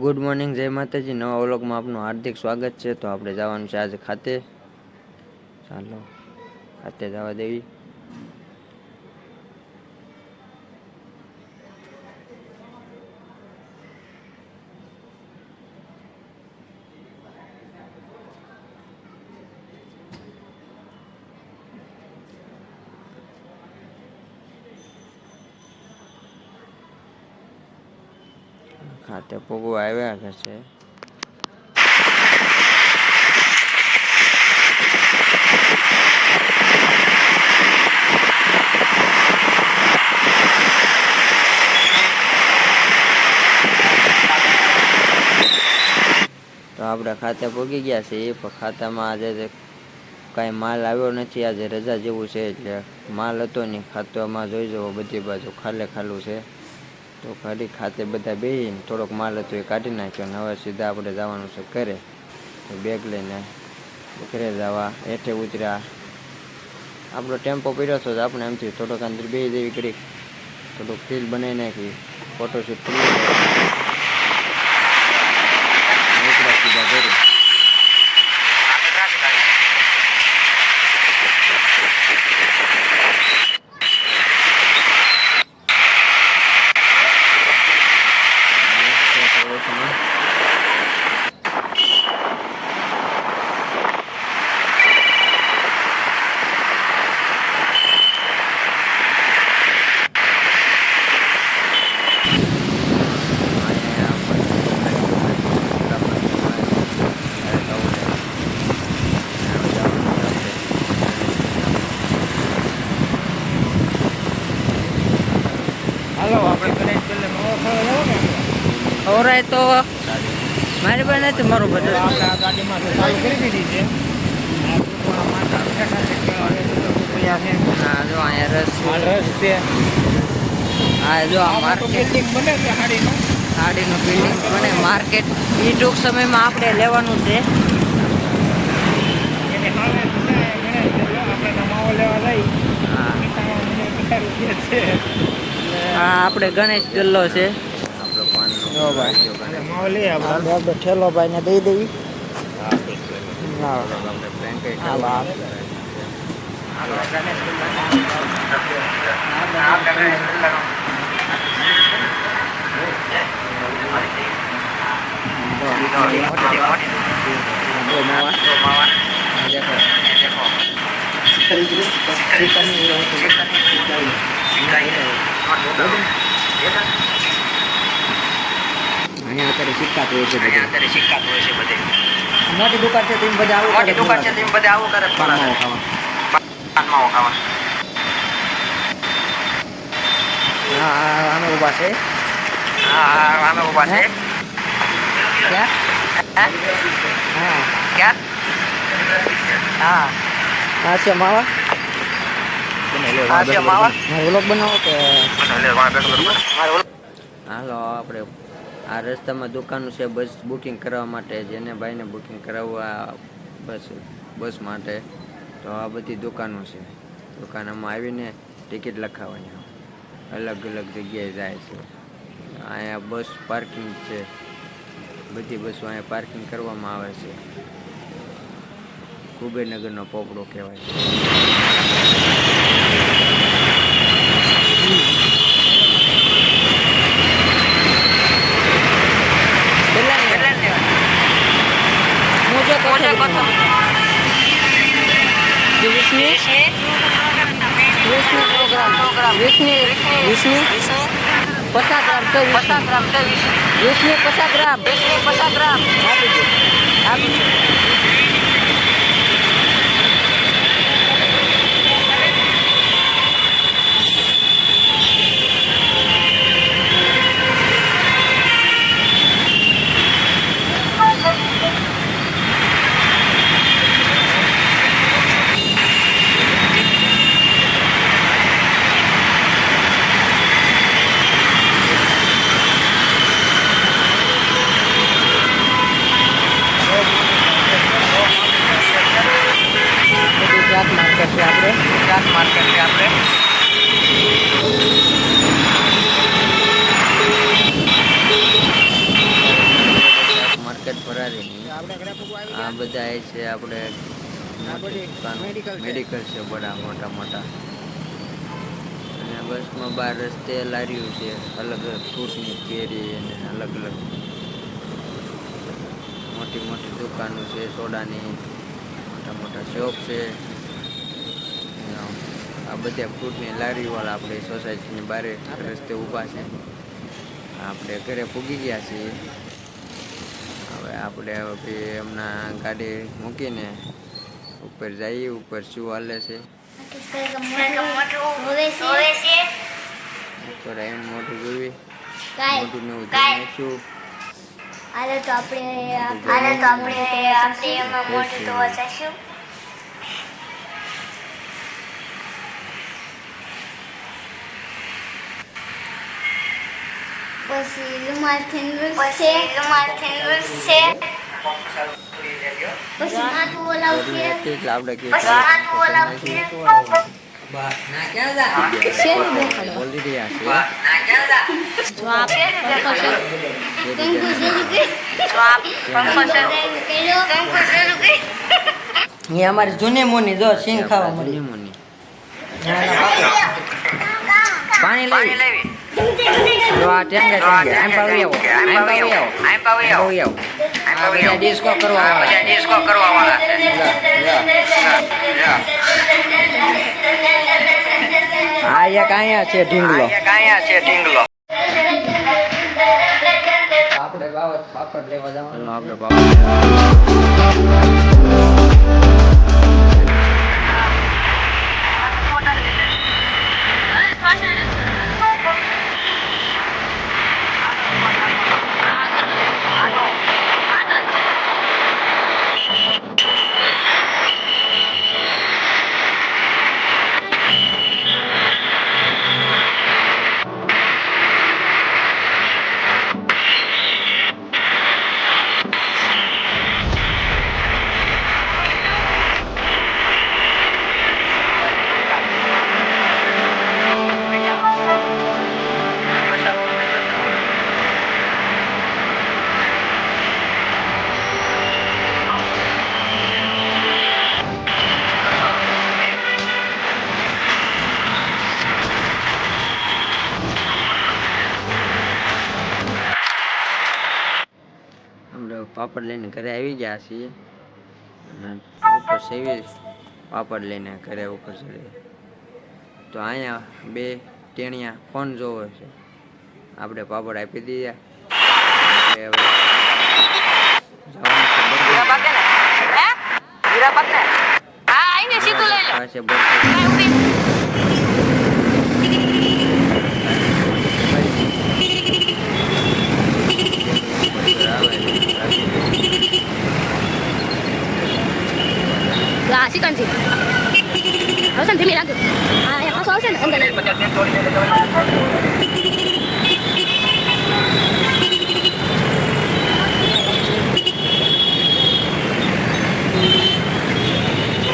Good morning, જય માતાજી. નવા વ્લોગમાં આપનું હાર્દિક સ્વાગત છે. તો આપણે જવાનું છે આજે ખાતે. ચાલો ખાતે જવા દેવી. ખાતે પોગવા આવ્યા છે. તો આપણે ખાતે પોગી ગયા છે. એ પણ ખાતામાં આજે કાંઈ માલ આવ્યો નથી. આજે રજા જેવું છે એટલે માલ હતો નહીં. ખાતામાં જોઈ જવો બધી બાજુ ખાલું છે. તો ઘડી ખાતે બધા બેસીને થોડોક માલ હતો એ કાઢી નાખ્યો. અને હવે સીધા આપણે જવાનું છે ઘરે. તો બેગ લઈને ઘરે જવા હેઠે ઉતર્યા. આપણો ટેમ્પો પડ્યો હતો. આપણે એમથી થોડોક અંદર બેસી દેવી કરી, થોડુંક ફીલ બનાવી નાખી, ફોટોશૂટ કરી સીધા ઘરે. ઓરાય તો મારી પાસે નથી. મારું બધું આપણે આ ગાડીમાં ચાલુ કરી દીધી છે. હા જો અહીંયા રસ રસ છે. હા જો આ માર્કેટ બિલ્ડિંગ બને છે સાડીનું. સાડીનું બિલ્ડિંગ બને માર્કેટ. એ ટૂંક સમયમાં આપણે લેવાનું છે. એને હાલે આપણે નમાવો લેવા જઈ. હા રૂપિયા છે. હા આપણે ગણેશ ગલ્લો છે. આપણો પાનનો જો ભાઈ નમાવો લઈ આપણે. આપણે ઠેલો ભાઈને દઈ દેવી. આપણે ફ્રેન્ડ કઈ હાલો અહીંયા અત્યારે સિક્કા હોય છે. બધે મોટી દુકાન છે. તેમ બધા આવું કરે. પાનમાવો ખાવા. હા અમે ઊભા છે. ક્યાં? હા આ છે માવા. મારે વ્લોગ બનાવો કે હાલો. આપણે આ રસ્તામાં દુકાનો છે બસ બુકિંગ કરવા માટે. જેને ભાઈને બુકિંગ કરાવવા બસ માટે, તો આ બધી દુકાનો છે. દુકાનોમાં આવીને ટિકિટ લખાવવાની. અલગ અલગ જગ્યાએ જાય છે. અહીંયા બસ પાર્કિંગ છે. બધી બસો અહીંયા પાર્કિંગ કરવામાં આવે છે. કુબેરનગરનો પોપડો કહેવાય. વીસની 50 ગ્રામ. 50 ગ્રામ. આપી દો. સારી નહીં. આપણે ઘરે ફૂગવા આવી આ ગયા. બધા એ છે આપણે આ બધી મેડિકલ છે. મેડિકલ છે બડા મોટા મોટા. અને બસમાં બહાર રસ્તે લારીઓ છે અલગ અલગ ફ્રૂટની, કેરી અને અલગ અલગ મોટી મોટી દુકાનો છે સોડાની, મોટા મોટા શોપ છે. આ બધા ફ્રૂટની લારીવાળા આપણી સોસાયટીની બહાર રસ્તે ઊભા છે. આપણે ઘરે પૂગી ગયા છીએ. હવે આપણે એમના ગાડી મૂકીને ઉપર જઈએ. ઉપર શું હાલે છે ઉપર આવીને મોઢું જોઈ મોઢું ને એવું જોઈ નાખ્યું. હાલે તો આપણે એમાં મોઢું ધોવા જઈશું. પછી રૂમાલ થઈને છે. પછી માથું ઓલાવશે. એટલે આપણે બોલી રહ્યા છે. એ અમારી જૂની મુની જો સિંગ ખાવા મળી. મુની પાણી લેવી. તો આ ટેંગે આમ પાવી આવો. આ બધા ડિસ્કો કરવા વાળા છે. આ એક અહીંયા છે ઢીંગલો. આપણે બાવત પાપડ લેવા જવાનું. આપણે પાપડ લઈને ઘરે આવી ગયા છીએ. અને ઉપર સેવી પાપડ લઈને ઘરે ઉપર ચડી. તો અહીંયા બે ટેણિયા ફોન જોવે છે. આપણે પાપડ આપી દઈએ. આપણે હવે સિકંજી હવે ધીમી રાખજો. હા એ પાછો આવશે ને અંદર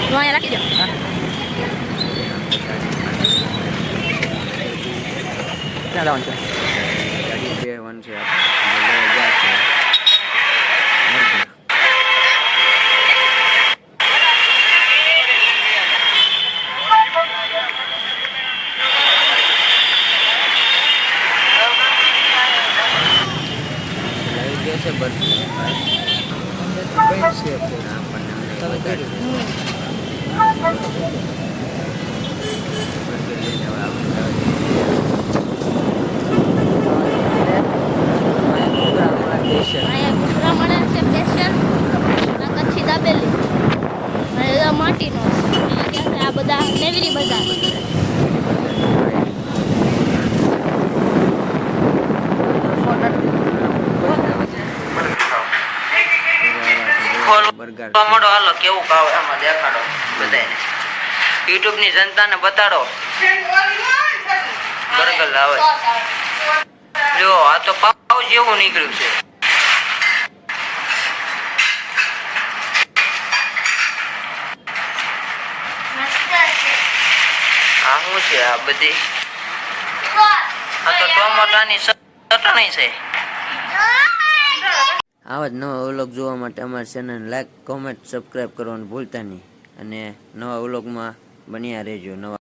અહીંયા રાખી દો. ક્યાં જવાનું છે? ગાડી બે વન છે આપણે. છે અહીંયા મળે છે સ્ટેશન કચ્છી દાબેલી અને માટીનો આ બધા નેવરી બજાર. મોડો હાલો કેવું ભાવ એમાં દેખાડો બધાને. યુટ્યુબ ની જનતાને બતાડો. બર્ગર આવે જો આ તો પાવ જેવું નીકળ્યું છે. આ શું છે આ બધી? આ તો ટોમેટાની ચટણી છે. આવા જ નવા વ્લોગ જોવા માટે અમારી ચેનલ લાઈક કોમેન્ટ સબસ્ક્રાઈબ કરવાનું ભૂલતા નહીં અને નવા વ્લોગમાં બન્યા રહેજો. નવા